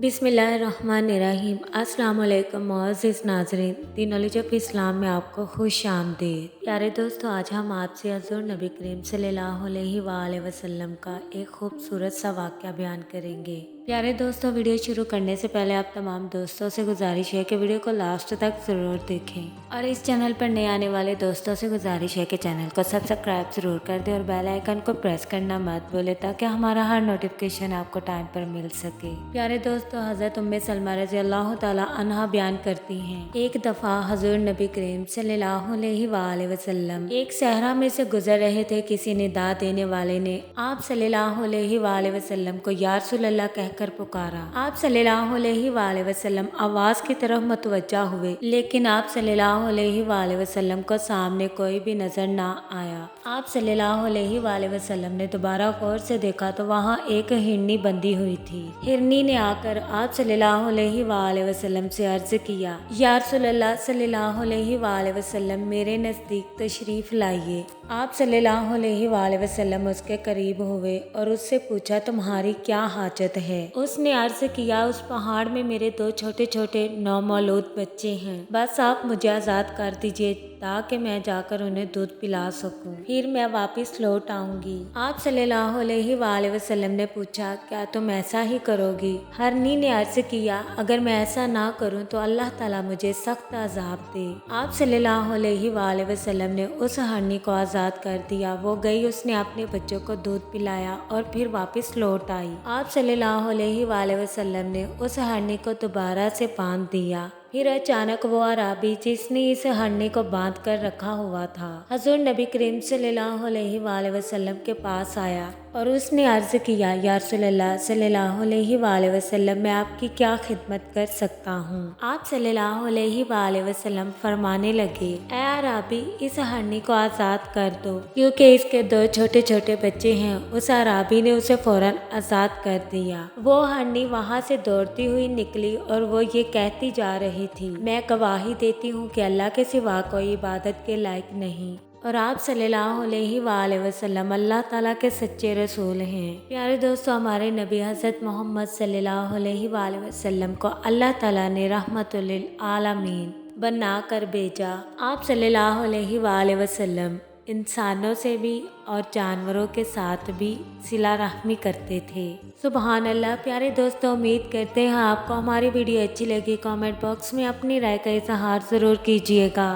बिस्मिल्लाहिर्रहमानिर्रहीम। अस्सलाम वालेकुम मुअज़्ज़िज़ नाज़रीन, दी नॉलेज ऑफ इस्लाम में आपको खुश आमदीद। प्यारे दोस्तों, आज हम आपसे हज़ूर नबी करीम सल्लल्लाहु अलैहि वसल्लम का एक खूबसूरत सा वाक़या बयान करेंगे। प्यारे दोस्तों, वीडियो शुरू करने से पहले आप तमाम दोस्तों से गुजारिश है कि वीडियो को लास्ट तक ज़रूर देखें और इस चैनल पर नए आने वाले दोस्तों से गुजारिश है कि चैनल को सब्सक्राइब ज़रूर कर दें और बेल आइकन को प्रेस करना मत भूलें ताकि हमारा हर नोटिफिकेशन आपको टाइम पर मिल सके। प्यारे दोस्तों, हज़रत उम्मे सलमा रज़ी अल्लाह ताला अन्हा बयान करती हैं, एक दफ़ा हज़ूर नबी करीम सल्लल्लाहु अलैहि वसल्लम एक सहरा में से गुजर रहे थे। किसी निदा देने वाले ने आप सल्लल्लाहु अलैहि वसल्लम को या रसूल अल्लाह कहकर पुकारा। आप सल्लल्लाहु अलैहि वसल्लम आवाज की तरफ मुतवज्जा हुए, लेकिन आप सल्लल्लाहु अलैहि वसल्लम को सामने कोई भी नजर ना आया। आप सल्लल्लाहु अलैहि वसल्लम ने दोबारा गौर से देखा तो वहाँ एक हिरनी बंधी हुई थी। हिरनी ने आकर आप सल्लल्लाहु अलैहि वसल्लम से अर्ज किया, या रसूल अल्लाह सल्लल्लाहु अलैहि वसल्लम, मेरे नज़दीक तशरीफ लाइए। आप सल्लल्लाहु अलैहि वसल्लम उसके करीब हुए और उससे पूछा, तुम्हारी क्या हाजत है? उसने अर्ज किया, उस पहाड़ में मेरे दो छोटे छोटे नौमौलूद बच्चे हैं, बस आप मुझे आज़ाद कर दीजिए ताकि मैं जाकर उन्हें दूध पिला सकूं, फिर मैं वापस लौट आऊंगी। आप सल्लल्लाहु अलैहि वसल्लम ने पूछा, क्या तुम ऐसा ही करोगी? हिरनी ने अर्ज किया, अगर मैं ऐसा ना करूं तो अल्लाह ताला मुझे सख्त अजाब दे। आप सल्लल्लाहु अलैहि वसल्लम ने उस हिरनी को आज़ाद कर दिया। वो गई, उसने अपने बच्चों को दूध पिलाया और फिर वापस लौट आई। आप सल्लल्लाहु अलैहि वसल्लम ने उस हिरनी को दोबारा से बांध दिया। फिर अचानक वो अराबी जिसने इस हिरनी को बांध कर रखा हुआ था, हज़ूर नबी करीम सल्लल्लाहु अलैहि वसल्लम के पास आया और उसने अर्ज किया, या रसूल अल्लाह सल्लल्लाहु अलैहि वसल्लम, मैं आपकी क्या खिदमत कर सकता हूँ? आप सल्लल्लाहु अलैहि वसल्लम फरमाने लगे, ऐ अराबी, इस हिरनी को आज़ाद कर दो क्योंकि इसके दो छोटे छोटे बच्चे हैं। उस अराबी ने उसे फौरन आज़ाद कर दिया। वो हिरनी वहाँ से दौड़ती हुई निकली और वो ये कहती जा रही थी, मैं गवाही देती हूँ कि अल्लाह के सिवा कोई इबादत के लायक नहीं और आप सल्लल्लाहु अलैहि वसल्लम अल्लाह ताला के सच्चे रसूल हैं। प्यारे दोस्तों, हमारे नबी हज़रत मोहम्मद सल्लल्लाहु अलैहि वसल्लम को अल्लाह ताला ने रहमतुल लिल आलमीन बना कर भेजा। आप सल्लल्लाहु अलैहि वसल्लम इंसानों से भी और जानवरों के साथ भी सिला रहमी करते थे। सुबहान अल्लाह। प्यारे दोस्तों, उम्मीद करते हैं आपको हमारी वीडियो अच्छी लगी। कमेंट बॉक्स में अपनी राय का इजहार ज़रूर कीजिएगा।